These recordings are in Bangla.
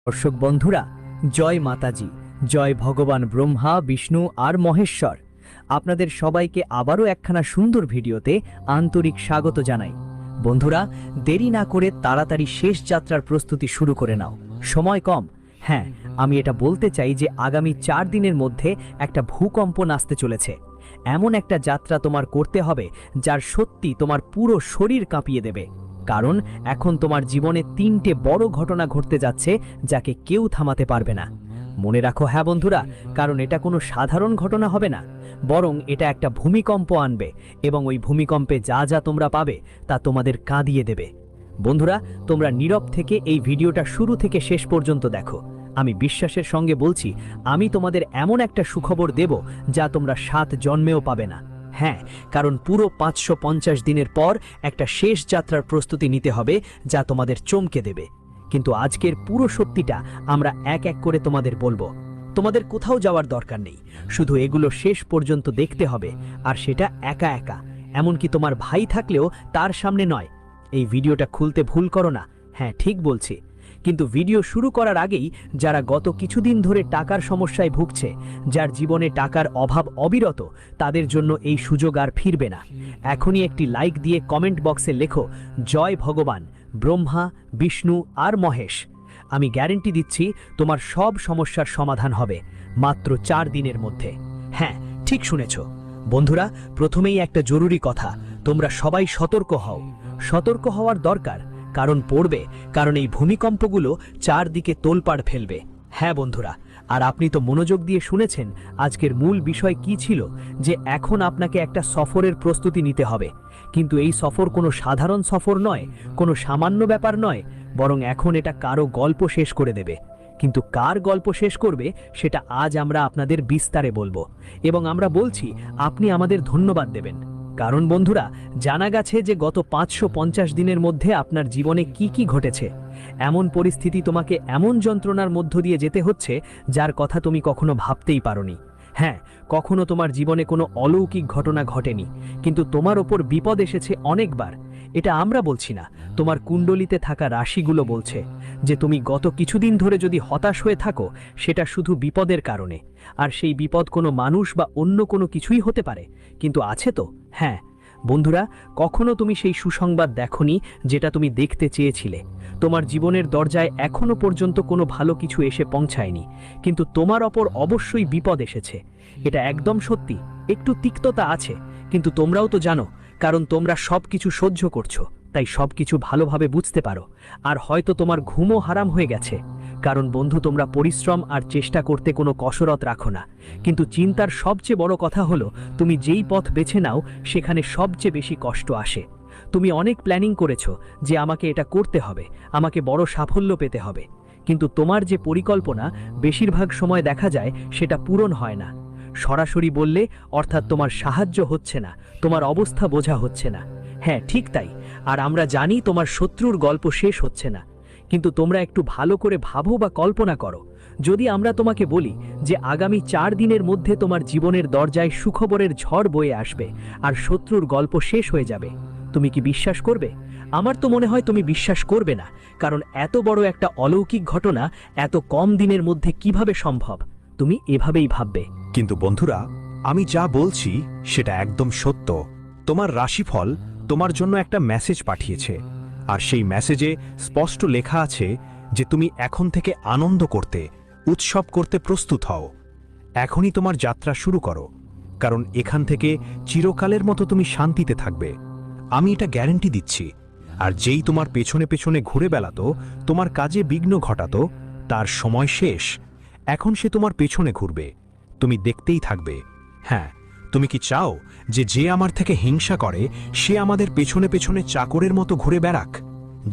দর্শক বন্ধুরা, জয় মাতাজি, জয় ভগবান ব্রহ্মা, বিষ্ণু আর মহেশ্বর। আপনাদের সবাইকে আবারও একখানা সুন্দর ভিডিওতে আন্তরিক স্বাগত জানাই। বন্ধুরা, দেরি না করে তাড়াতাড়ি শেষ যাত্রার প্রস্তুতি শুরু করে নাও, সময় কম। হ্যাঁ, আমি এটা বলতে চাই যে আগামী 4 দিনের মধ্যে একটা ভূকম্পন আসতে চলেছে। এমন একটা যাত্রা তোমার করতে হবে যার সত্যি তোমার পুরো শরীর কাঁপিয়ে দেবে। কারণ এখন তোমার জীবনে 3টে বড় ঘটনা ঘটতে যাচ্ছে, যাকে কেউ থামাতে পারবে না। মনে রাখো হ্যাঁ বন্ধুরা, কারণ এটা কোনো সাধারণ ঘটনা হবে না, বরং এটা একটা ভূমিকম্প আনবে, এবং ওই ভূমিকম্পে যা যা তোমরা পাবে তা তোমাদের কাঁদিয়ে দেবে। বন্ধুরা, তোমরা নীরব থেকে এই ভিডিওটা শুরু থেকে শেষ পর্যন্ত দেখো। আমি বিশ্বাসের সঙ্গে বলছি, আমি তোমাদের এমন একটা সুখবর দেব যা তোমরা 7 জন্মেও পাবে না। হ্যাঁ, কারণ পুরো 550 দিনের পর একটা শেষ যাত্রার প্রস্তুতি নিতে হবে যা তোমাদের চমকে দেবে। কিন্তু আজকের পুরো সত্যিটা আমরা এক এক করে তোমাদের বলবো। তোমাদের কোথাও যাওয়ার দরকার নেই, শুধু এগুলো শেষ পর্যন্ত দেখতে হবে, আর সেটা একা একা। এমনকি তোমার ভাই থাকলেও তার সামনে নয়। এই ভিডিওটা খুলতে ভুল করো না। হ্যাঁ, ঠিক বলছি। কিন্তু ভিডিও শুরু করার আগেই যারা গত কিছুদিন ধরে টাকার সমস্যায় ভুগছে, যার জীবনে টাকার অভাব অবিরত, তাদের জন্য এই সুযোগ আর ফিরবে না। এখনই একটি লাইক দিয়ে কমেন্ট বক্সে লেখো, জয় ভগবান ব্রহ্মা, বিষ্ণু আর মহেশ। আমি গ্যারেন্টি দিচ্ছি তোমার সব সমস্যার সমাধান হবে মাত্র 4 দিনের মধ্যে। হ্যাঁ, ঠিক শুনেছ বন্ধুরা। প্রথমেই একটা জরুরি কথা, তোমরা সবাই সতর্ক হও। সতর্ক হওয়ার দরকার, কারণ এই ভূমিকম্পগুলো চারদিকে তোলপাড় ফেলবে। হ্যাঁ বন্ধুরা, আর আপনি তো মনোযোগ দিয়ে শুনেছেন আজকের মূল বিষয় কি ছিল, যে এখন আপনাকে একটা সফরের প্রস্তুতি নিতে হবে। কিন্তু এই সফর কোনো সাধারণ সফর নয়, কোনো সামান্য ব্যাপার নয়, বরং এখন এটা কারো গল্প শেষ করে দেবে। কিন্তু কার গল্প শেষ করবে সেটা আজ আমরা আপনাদের বিস্তারে বলবো, এবং আমরা বলছি আপনি আমাদের ধন্যবাদ দেবেন। কারণ বন্ধুরা, জানা গেছে যে গত 550 দিনের মধ্যে আপনার জীবনে কি কি ঘটেছে। এমন পরিস্থিতি, তোমাকে এমন যন্ত্রণার মধ্য দিয়ে যেতে হচ্ছে যার কথা তুমি কখনো ভাবতেই পারোনি। হ্যাঁ, কখনো তোমার জীবনে কোনো অলৌকিক ঘটনা ঘটেনি, কিন্তু তোমার ওপর বিপদ এসেছে অনেকবার। এটা আমরা বলছি না, তোমার কুণ্ডলিতে থাকা রাশিগুলো বলছে যে তুমি গত কিছুদিন ধরে যদি হতাশ হয়ে থাকো, সেটা শুধু বিপদের কারণে। আর সেই বিপদ কোনো মানুষ বা অন্য কোনো কিছুই হতে পারে, কিন্তু আছে তো। হ্যাঁ বন্ধুরা, কখনো তুমি সেই সুসংবাদ দেখোনি যেটা তুমি দেখতে চেয়েছিলে। তোমার জীবনের দরজায় এখনো পর্যন্ত কোনো ভালো কিছু এসে পৌঁছায়নি, কিন্তু তোমার ওপর অবশ্যই বিপদ এসেছে। এটা একদম সত্যি। একটু তিক্ততা আছে, কিন্তু তোমরাও তো জানো, কারণ তোমরা সবকিছু সহ্য করছো, তাই সবকিছু ভালোভাবে বুঝতে পারো। আর হয়তো তোমার ঘুমও হারাম হয়ে গেছে, কারণ বন্ধু, তোমরা পরিশ্রম আর চেষ্টা করতে কোনো কসরত রাখো না। কিন্তু চিন্তার সবচেয়ে বড় কথা হলো, তুমি যেই পথ বেছে নাও সেখানে সবচেয়ে বেশি কষ্ট আসে। তুমি অনেক প্ল্যানিং করেছো যে আমাকে এটা করতে হবে, আমাকে বড় সাফল্য পেতে হবে, কিন্তু তোমার যে পরিকল্পনা বেশিরভাগ সময় দেখা যায় সেটা পূরণ হয় না। সরাসরি বললে অর্থাৎ তোমার সাহায্য হচ্ছে না, তোমার অবস্থা বোঝা হচ্ছে না। হ্যাঁ, ঠিক তাই। আর আমরা জানি তোমার শত্রুর গল্প শেষ হচ্ছে না। কিন্তু তোমরা একটু ভালো করে ভাবো বা কল্পনা করো, যদি আমরা তোমাকে বলি যে আগামী 4 দিনের মধ্যে তোমার জীবনের দরজায় সুখবরের ঝড় বয়ে আসবে আর শত্রুর গল্প শেষ হয়ে যাবে, তুমি কি বিশ্বাস করবে? আমার তো মনে হয় তুমি বিশ্বাস করবে না, কারণ এত বড় একটা অলৌকিক ঘটনা এত কম দিনের মধ্যে কিভাবে সম্ভব, তুমি এভাবেই ভাববে। কিন্তু বন্ধুরা, আমি যা বলছি সেটা একদম সত্য। তোমার রাশিফল তোমার জন্য একটা মেসেজ পাঠিয়েছে, আর সেই মেসেজে স্পষ্ট লেখা আছে যে তুমি এখন থেকে আনন্দ করতে, উৎসব করতে প্রস্তুত হও। এখনই তোমার যাত্রা শুরু করো, কারণ এখান থেকে চিরকালের মতো তুমি শান্তিতে থাকবে। আমি এটা গ্যারান্টি দিচ্ছি। আর যেই তোমার পেছনে পেছনে ঘুরে বেড়াতো, তোমার কাজে বিঘ্ন ঘটাতো, তার সময় শেষ। এখন সে তোমার পেছনে ঘুরবে, তুমি দেখতেই থাকবে। হ্যাঁ, তুমি কি চাও যে আমার থেকে হিংসা করে সে আমাদের পেছনে পেছনে চাকরের মতো ঘুরে বেড়াক?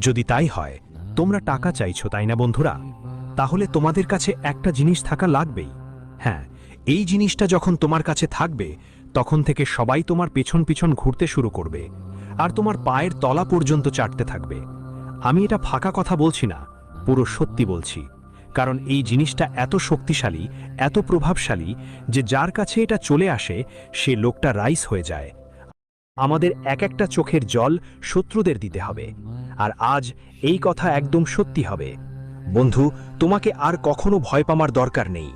যদি তাই হয়, তোমরা টাকা চাইছো তাই না বন্ধুরা? তাহলে তোমাদের কাছে একটা জিনিস থাকা লাগবেই। হ্যাঁ, এই জিনিসটা যখন তোমার কাছে থাকবে, তখন থেকে সবাই তোমার পেছন পিছন ঘুরতে শুরু করবে, আর তোমার পায়ের তলা পর্যন্ত চাটতে থাকবে। আমি এটা ফাঁকা কথা বলছি না, পুরো সত্যি বলছি। কারণ এই জিনিসটা এত শক্তিশালী, এত প্রভাবশালী যে যার কাছে এটা চলে আসে সে লোকটা রাইস হয়ে যায়। আমাদের এক একটা চোখের জল শত্রুদের দিতে হবে, আর আজ এই কথা একদম সত্যি হবে। বন্ধু, তোমাকে আর কখনো ভয় পাওয়ার দরকার নেই,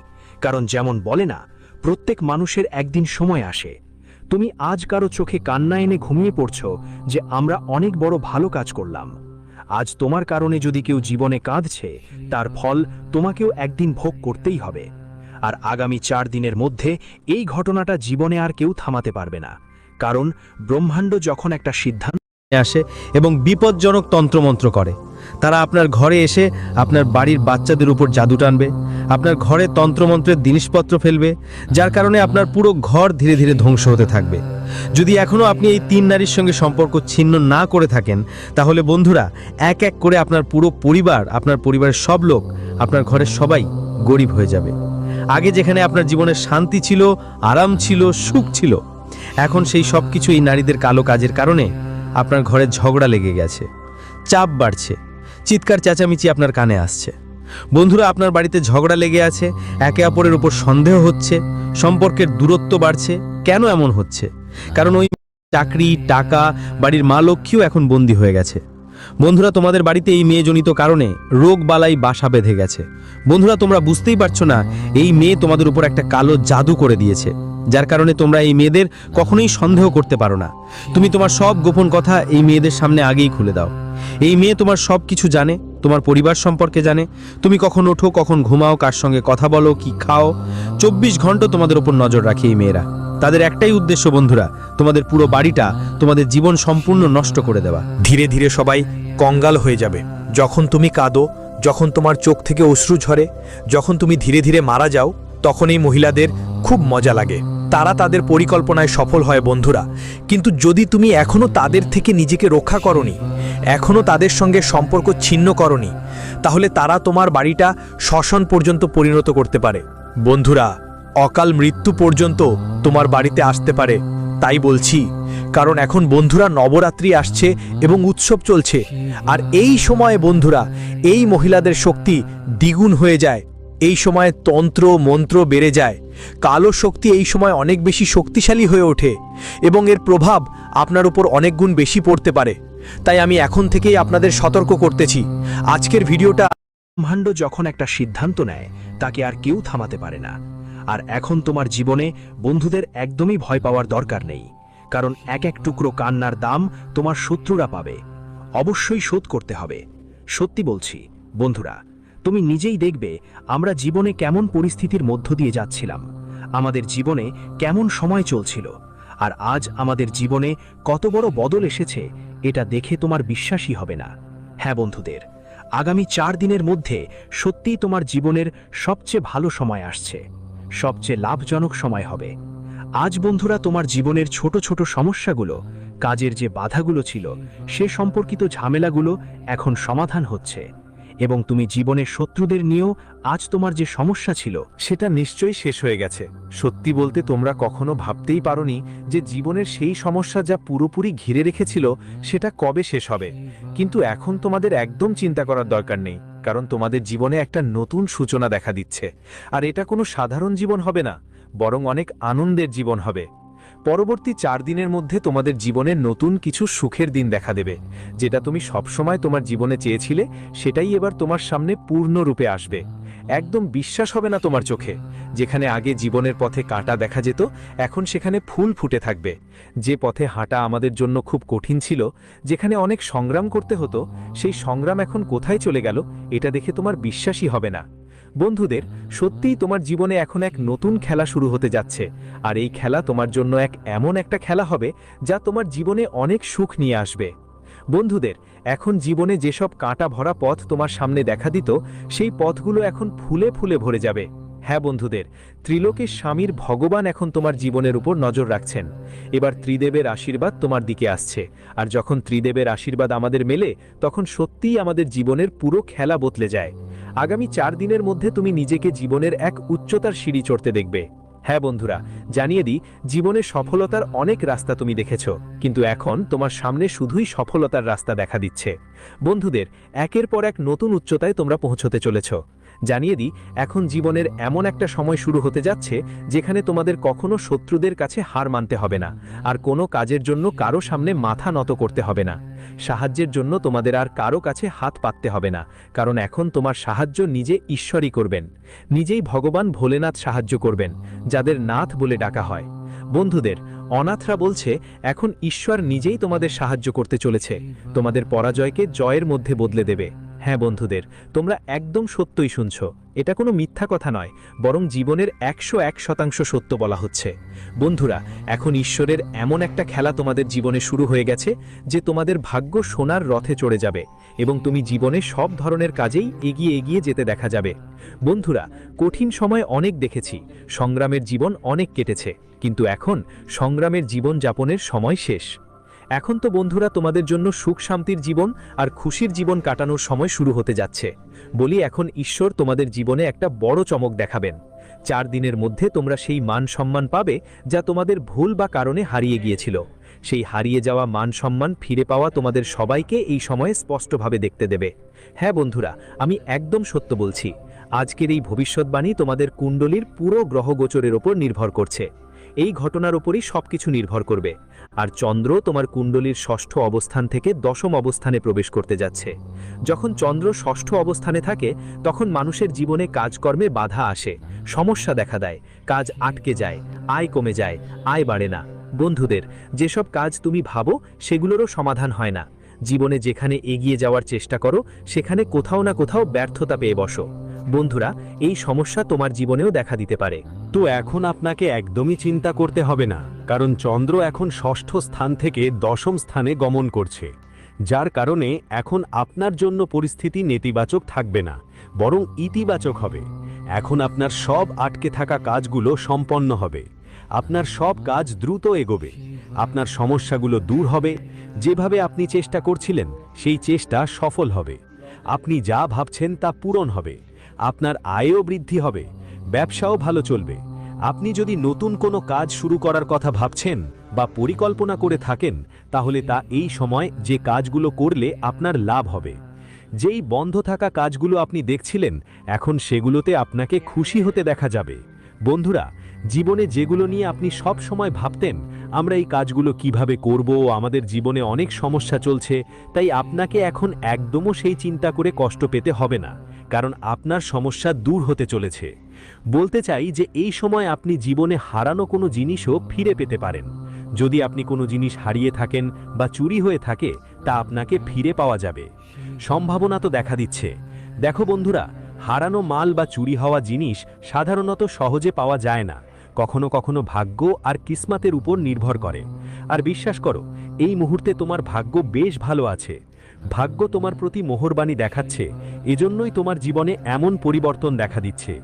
কারণ যেমন বলে না, প্রত্যেক মানুষের একদিন সময় আসে। তুমি আজ কারো চোখে কান্না এনে ঘুমিয়ে পড়ছো যে আমরা অনেক বড় ভালো কাজ করলাম। আজ তোমার কারণে যদি কেউ জীবনে কাঁদছে, তার ফল তোমাকেও একদিন ভোগ করতেই হবে। আর আগামী 4 দিনের মধ্যে এই ঘটনাটা জীবনে আর কেউ থামাতে পারবে না, কারণ ব্রহ্মাণ্ড যখন একটা সিদ্ধান্ত আসে এবং বিপজ্জনক তন্ত্রমন্ত্র করে। তারা আপনার ঘরে এসে আপনার বাড়ির বাচ্চাদের উপর জাদু টানবে, আপনার ঘরে তন্ত্রমন্ত্রের জিনিসপত্র ফেলবে, যার কারণে আপনার পুরো ঘর ধীরে ধীরে ধ্বংস হতে থাকবে। যদি এখনও আপনি এই 3 নারীর সঙ্গে সম্পর্ক ছিন্ন না করে থাকেন, তাহলে বন্ধুরা, এক এক করে আপনার পুরো পরিবার, আপনার পরিবারের সব লোক, আপনার ঘরের সবাই গরিব হয়ে যাবে। আগে যেখানে আপনার জীবনে শান্তি ছিল, আরাম ছিল, সুখ ছিল, এখন সেই সব কিছু এই নারীদের কালো কাজের কারণে আপনার ঘরে ঝগড়া লেগে গেছে, চাপ বাড়ছে, চিৎকার চেঁচামেচি আপনার কানে আসছে। বন্ধুরা, আপনার বাড়িতে ঝগড়া লেগে আছে, একে অপরের উপর সন্দেহ হচ্ছে, সম্পর্কের দূরত্ব বাড়ছে। কেন এমন হচ্ছে? কারণ ওই চাকরি, টাকা, বাড়ির মা লক্ষ্মীও এখন বন্দী হয়ে গেছে। বন্ধুরা, তোমাদের বাড়িতে এই মেয়েজনিত কারণে রোগ বালাই বাসা বেঁধে গেছে। বন্ধুরা, তোমরা বুঝতেই পারছো না, এই মেয়ে তোমাদের উপর একটা কালো জাদু করে দিয়েছে, যার কারণে তোমরা এই মেয়েদের কখনোই সন্দেহ করতে পারো না। তুমি তোমার সব গোপন কথা এই মেয়েদের সামনে আগেই খুলে দাও। এই মেয়ে তোমার সব কিছু জানে, তোমার পরিবার সম্পর্কে জানে, তুমি কখন ওঠো, কখন ঘুমাও, কার সঙ্গে কথা বলো, কি খাও, 24 ঘন্টা তোমাদের উপর নজর রাখে এই মেয়েরা। তাদের একটাই উদ্দেশ্য বন্ধুরা, তোমাদের পুরো বাড়িটা, তোমাদের জীবন সম্পূর্ণ নষ্ট করে দেওয়া। ধীরে ধীরে সবাই কঙ্গাল হয়ে যাবে। যখন তুমি কাঁদো, যখন তোমার চোখ থেকে অশ্রু ঝরে, যখন তুমি ধীরে ধীরে মারা যাও, তখন এই মহিলাদের খুব মজা লাগে। তারা তাদের পরিকল্পনায় সফল হয় বন্ধুরা। কিন্তু যদি তুমি এখনো তাদের থেকে নিজেকে রক্ষা করনি, এখনো তাদের সঙ্গে সম্পর্ক ছিন্ন করনি, তাহলে তারা তোমার বাড়িটা শ্মশান পর্যন্ত পরিণত করতে পারে। বন্ধুরা, অকাল মৃত্যু পর্যন্ত তোমার বাড়িতে আসতে পারে। তাই বলছি, কারণ এখন বন্ধুরা নবরাত্রি আসছে এবং উৎসব চলছে। আর এই সময়ে বন্ধুরা, এই মহিলাদের শক্তি দ্বিগুণ হয়ে যায়। এই সময় তন্ত্র মন্ত্র বেড়ে যায়, কালো শক্তি এই সময় অনেক বেশি শক্তিশালী হয়ে ওঠে এবং এর প্রভাব আপনার উপর অনেক গুণ বেশি পড়তে পারে। তাই আমি এখন থেকেই আপনাদের সতর্ক করতেছি। আজকের ভিডিওটা, ব্রহ্মাণ্ড যখন একটা সিদ্ধান্ত নেয়, তাকে আর কেউ থামাতে পারে না। আর এখন তোমার জীবনে বন্ধুদের একদমই ভয় পাওয়ার দরকার নেই, কারণ এক এক টুকরো কান্নার দাম তোমার শত্রুরা পাবে। অবশ্যই শোধ করতে হবে। সত্যি বলছি বন্ধুরা, তুমি নিজেই দেখবে আমরা জীবনে কেমন পরিস্থিতির মধ্য দিয়ে যাচ্ছিলাম, আমাদের জীবনে কেমন সময় চলছিল, আর আজ আমাদের জীবনে কত বড় বদল এসেছে, এটা দেখে তোমার বিশ্বাসই হবে না। হ্যাঁ বন্ধুদের, আগামী 4 দিনের মধ্যে সত্যিই তোমার জীবনের সবচেয়ে ভালো সময় আসছে, সবচেয়ে লাভজনক সময় হবে। আজ বন্ধুরা, তোমার জীবনের ছোট ছোট সমস্যাগুলো, কাজের যে বাধাগুলো ছিল, সে সম্পর্কিত ঝামেলাগুলো এখন সমাধান হচ্ছে। এবং তুমি জীবনের শত্রুদের নিয়েও আজ তোমার যে সমস্যা ছিল, সেটা নিশ্চয়ই শেষ হয়ে গেছে। সত্যি বলতে, তোমরা কখনো ভাবতেই পারোনি যে জীবনের সেই সমস্যা যা পুরোপুরি ঘিরে রেখেছিল, সেটা কবে শেষ হবে। কিন্তু এখন তোমাদের একদম চিন্তা করার দরকার নেই, কারণ তোমাদের জীবনে একটা নতুন সূচনা দেখা দিচ্ছে। আর এটা কোনো সাধারণ জীবন হবে না, বরং অনেক আনন্দের জীবন হবে। পরবর্তী 4 দিনের মধ্যে তোমাদের জীবনে নতুন কিছু সুখের দিন দেখা দেবে। যেটা তুমি সবসময় তোমার জীবনে চেয়েছিলে, সেটাই এবার তোমার সামনে পূর্ণরূপে আসবে। একদম বিশ্বাস হবে না তোমার চোখে। যেখানে আগে জীবনের পথে কাঁটা দেখা যেত, এখন সেখানে ফুল ফুটে থাকবে। যে পথে হাঁটা আমাদের জন্য খুব কঠিন ছিল, যেখানে অনেক সংগ্রাম করতে হতো, সেই সংগ্রাম এখন কোথায় চলে গেল, এটা দেখে তোমার বিশ্বাসই হবে না। বন্ধুদের, সত্যিই তোমার জীবনে এখন এক নতুন খেলা শুরু হতে যাচ্ছে। আর এই খেলা তোমার জন্য এমন একটা খেলা হবে, যা তোমার জীবনে অনেক সুখ নিয়ে আসবে। বন্ধুদের, এখন জীবনে যেসব কাঁটা ভরা পথ তোমার সামনে দেখা দিত, সেই পথগুলো এখন ফুলে ফুলে ভরে যাবে। হ্যাঁ বন্ধুদের, ত্রিলোকের স্বামীর ভগবান এখন তোমার জীবনের উপর নজর রাখছেন। এবার ত্রিদেবের আশীর্বাদ তোমার দিকে আসছে। আর যখন ত্রিদেবের আশীর্বাদ আমাদের মেলে, তখন সত্যিই আমাদের জীবনের পুরো খেলা বদলে যায়। আগামী 4 দিনের মধ্যে তুমি নিজেকে জীবনের এক উচ্চতার সিঁড়ি চড়তে দেখবে। হ্যাঁ বন্ধুরা, জানিয়ে দিই, জীবনে সফলতার অনেক রাস্তা তুমি দেখেছো, কিন্তু এখন তোমার সামনে শুধুই সফলতার রাস্তা দেখা দিচ্ছে। বন্ধুদের, একের পর এক নতুন উচ্চতায় তোমরা পৌঁছতে চলেছ। জানিয়ে দিই, এখন জীবনের এমন একটা সময় শুরু হতে যাচ্ছে যেখানে তোমাদের কখনো শত্রুদের কাছে হার মানতে হবে না, আর কোনো কাজের জন্য কারো সামনে মাথা নত করতে হবে না। সাহায্যের জন্য তোমাদের আর কারো কাছে হাত পাততে হবে না, কারণ এখন তোমার সাহায্য নিজে ঈশ্বরই করবেন। নিজেই ভগবান ভোলেনাথ সাহায্য করবেন, যাদের নাথ বলে ডাকা হয়। বন্ধুদের, অনাথরা বলছে এখন ঈশ্বর নিজেই তোমাদের সাহায্য করতে চলেছে, তোমাদের পরাজয়কে জয়ের মধ্যে বদলে দেবে। হ্যাঁ বন্ধুদের, তোমরা একদম সত্যই শুনছ, এটা কোনো মিথ্যা কথা নয়, বরং জীবনের 101% সত্য বলা হচ্ছে। বন্ধুরা, এখন ঈশ্বরের এমন একটা খেলা তোমাদের জীবনে শুরু হয়ে গেছে যে তোমাদের ভাগ্য সোনার রথে চড়ে যাবে এবং তুমি জীবনে সব ধরনের কাজেই এগিয়ে এগিয়ে যেতে দেখা যাবে। বন্ধুরা, কঠিন সময় অনেক দেখেছি, সংগ্রামের জীবন অনেক কেটেছে, কিন্তু এখন সংগ্রামের জীবন যাপনের সময় শেষ। এখন তো বন্ধুরা তোমাদের জন্য সুখ শান্তির জীবন আর খুশির জীবন কাটানোর সময় শুরু হতে যাচ্ছে। বলি, এখন ঈশ্বর তোমাদের জীবনে একটা বড় চমক দেখাবেন। 4 দিনের মধ্যে তোমরা সেই মান সম্মান পাবে যা তোমাদের ভুল বা কারণে হারিয়ে গিয়েছিল। সেই হারিয়ে যাওয়া মান সম্মান ফিরে পাওয়া তোমাদের সবাইকে এই সময়ে স্পষ্টভাবে দেখতে দেবে। হ্যাঁ বন্ধুরা, আমি একদম সত্য বলছি, আজকের এই ভবিষ্যৎবাণী তোমাদের কুণ্ডলীর পুরো গ্রহগোচরের ওপর নির্ভর করছে। এই ঘটনার উপরই সবকিছু নির্ভর করবে। আর চন্দ্র তোমার কুণ্ডলীর 6ষ্ঠ অবস্থান থেকে 10ম অবস্থানে প্রবেশ করতে যাচ্ছে। যখন চন্দ্র 6ষ্ঠ অবস্থানে থাকে তখন মানুষের জীবনে কাজকর্মে বাধা আসে, সমস্যা দেখা দেয়, কাজ আটকে যায়, আয় কমে যায়, আয় বাড়ে না। বন্ধুদের, যেসব কাজ তুমি ভাবো সেগুলোরও সমাধান হয় না। জীবনে যেখানে এগিয়ে যাওয়ার চেষ্টা করো সেখানে কোথাও না কোথাও ব্যর্থতা পেয়ে বসো। বন্ধুরা, এই সমস্যা তোমার জীবনেও দেখা দিতে পারে। তো এখন আপনাকে একদমই চিন্তা করতে হবে না, কারণ চন্দ্র এখন 6ষ্ঠ স্থান থেকে 10ম স্থানে গমন করছে, যার কারণে এখন আপনার জন্য পরিস্থিতি নেতিবাচক থাকবে না, বরং ইতিবাচক হবে। এখন আপনার সব আটকে থাকা কাজগুলো সম্পন্ন হবে, আপনার সব কাজ দ্রুত এগোবে, আপনার সমস্যাগুলো দূর হবে। যেভাবে আপনি চেষ্টা করছিলেন সেই চেষ্টা সফল হবে, আপনি যা ভাবছেন তা পূরণ হবে, আপনার আয়ও বৃদ্ধি হবে, ব্যবসাও ভালো চলবে। আপনি যদি নতুন কোনো কাজ শুরু করার কথা ভাবছেন বা পরিকল্পনা করে থাকেন, তাহলে তা এই সময় যে কাজগুলো করলে আপনার লাভ হবে। যেই বন্ধ থাকা কাজগুলো আপনি দেখছিলেন, এখন সেগুলোতে আপনাকে খুশি হতে দেখা যাবে। বন্ধুরা, জীবনে যেগুলো নিয়ে আপনি সব সময় ভাবতেন, আমরা এই কাজগুলো কিভাবে করব, আমাদের জীবনে অনেক সমস্যা চলছে, তাই আপনাকে এখন একদমও সেই চিন্তা করে কষ্ট পেতে হবে না, কারণ আপনার সমস্যা দূর হতে চলেছে। বলতে চাই যে এই সময় আপনি জীবনে হারানো কোনো জিনিসও ফিরে পেতে পারেন। যদি আপনি কোনো জিনিস হারিয়ে থাকেন বা চুরি হয়ে থাকে, তা আপনাকে ফিরে পাওয়া যাবে। সম্ভাবনা তো দেখা দিচ্ছে। দেখো বন্ধুরা, হারানো মাল বা চুরি হওয়া জিনিস সাধারণত সহজে পাওয়া যায় না, কখনো কখনো ভাগ্য আর কিসমাতের উপর নির্ভর করে। আর বিশ্বাস করো, এই মুহূর্তে তোমার ভাগ্য বেশ ভালো আছে। ভাগ্য তোমার প্রতি মোহরবানি দেখাচ্ছে, এজন্যই তোমার জীবনে এমন পরিবর্তন দেখা দিচ্ছে।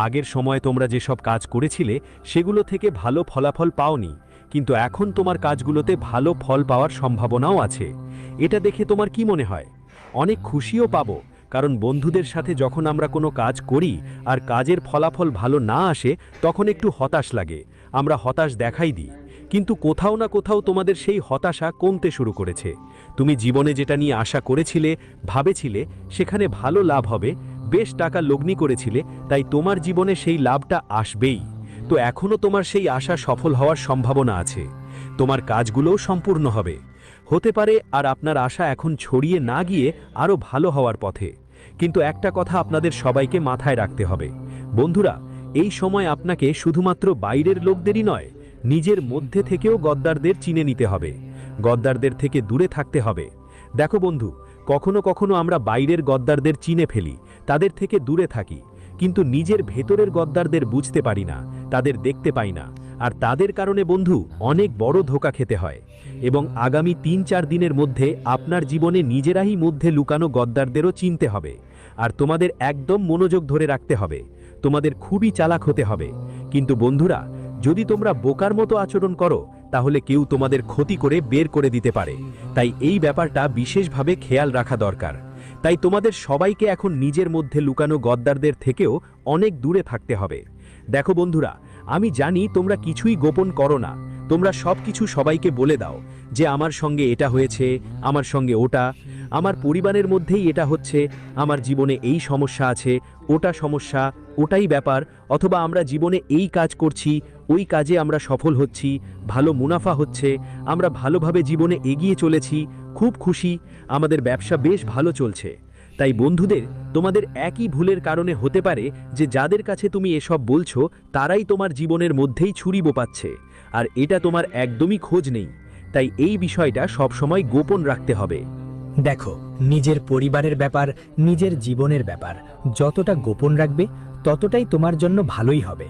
আগের সময়ে তোমরা যেসব কাজ করেছিলে সেগুলো থেকে ভালো ফলাফল পাওনি, কিন্তু এখন তোমার কাজগুলোতে ভালো ফল পাওয়ার সম্ভাবনাও আছে। এটা দেখে তোমার কি মনে হয়? অনেক খুশিও পাবো, কারণ বন্ধুদের সাথে যখন আমরা কোনো কাজ করি আর কাজের ফলাফল ভালো না আসে, তখন একটু হতাশ লাগে, আমরা হতাশ দেখাই দিই। কিন্তু কোথাও না কোথাও তোমাদের সেই হতাশা কমতে শুরু করেছে। তুমি জীবনে যেটা নিয়ে আশা করেছিলে, ভাবেছিলে সেখানে ভালো লাভ হবে, বেশ টাকা লগ্নি করেছিলে, তাই তোমার জীবনে সেই লাভটা আসবেই। তো এখনও তোমার সেই আশা সফল হওয়ার সম্ভাবনা আছে, তোমার কাজগুলোও সম্পূর্ণ হবে, হতে পারে। আর আপনার আশা এখন ছড়িয়ে না গিয়ে আরও ভালো হওয়ার পথে। কিন্তু একটা কথা আপনাদের সবাইকে মাথায় রাখতে হবে বন্ধুরা, এই সময় আপনাকে শুধুমাত্র বাইরের লোকদেরই নয়, নিজের মধ্যে থেকেও গদ্দারদের চিনে নিতে হবে, গদ্দারদের থেকে দূরে থাকতে হবে। দেখো বন্ধু, কখনো কখনো আমরা বাইরের গদ্দারদের চিনে ফেলি, তাদের থেকে দূরে থাকি, কিন্তু নিজের ভেতরের গদ্দারদের বুঝতে পারি না, তাদের দেখতে পাই না। আর তাদের কারণে বন্ধু অনেক বড় ধোঁকা খেতে হয়। এবং আগামী 3-4 দিনের মধ্যে আপনার জীবনে নিজেরাই মধ্যে লুকানো গদ্দারদেরও চিনতে হবে। আর তোমাদের একদম মনোযোগ ধরে রাখতে হবে, তোমাদের খুবই চালাক হতে হবে। কিন্তু বন্ধুরা, যদি তোমরা বোকার মতো আচরণ করো, তাহলে কেউ তোমাদের ক্ষতি করে বের করে দিতে পারে। তাই এই ব্যাপারটা বিশেষভাবে খেয়াল রাখা দরকার। তাই তোমাদের সবাইকে এখন নিজের মধ্যে লুকানো গদ্দারদের থেকেও অনেক দূরে থাকতে হবে। দেখো বন্ধুরা, আমি জানি তোমরা কিছুই গোপন করো না, তোমরা সবকিছু সবাইকে বলে দাও যে আমার সঙ্গে এটা হয়েছে, আমার সঙ্গে ওটা, আমার পরিবারের মধ্যেই এটা হচ্ছে, আমার জীবনে এই সমস্যা আছে, ওটা সমস্যা, ওটাই ব্যাপার, অথবা আমরা জীবনে এই কাজ করছি, ওই কাজে আমরা সফল হচ্ছি, ভালো মুনাফা হচ্ছে, আমরা ভালোভাবে জীবনে এগিয়ে চলেছি, খুব খুশি, আমাদের ব্যবসা বেশ ভালো চলছে। তাই বন্ধুদের, তোমাদের একই ভুলের কারণে হতে পারে যে যাদের কাছে তুমি এসব বলছো তারাই তোমার জীবনের মধ্যেই ছুরি বোপাচ্ছে, আর এটা তোমার একদমই খোঁজ নেই। তাই এই বিষয়টা সবসময় গোপন রাখতে হবে। দেখো, নিজের পরিবারের ব্যাপার, নিজের জীবনের ব্যাপার যতটা গোপন রাখবে ততটাই তোমার জন্য ভালোই হবে।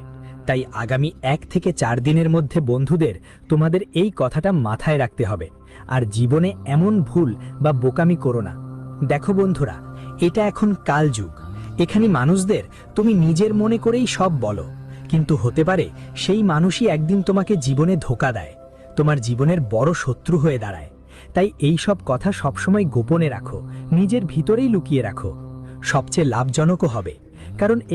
তাই আগামী 1 থেকে 4 দিনের মধ্যে বন্ধুদের তোমাদের এই কথাটা মাথায় রাখতে হবে, আর জীবনে এমন ভুল বা বোকামি করো না। দেখো বন্ধুরা, এটা এখন কালযুগ, এখানে মানুষদের তুমি নিজের মনে করেই সব বলো, কিন্তু হতে পারে সেই মানুষই একদিন তোমাকে জীবনে ধোঁকা দেয়, তোমার জীবনের বড় শত্রু হয়ে দাঁড়ায়। তাই এই সব কথা সবসময় গোপনে রাখো, নিজের ভিতরেই লুকিয়ে রাখো, সবচেয়ে লাভজনকও হবে। কারণ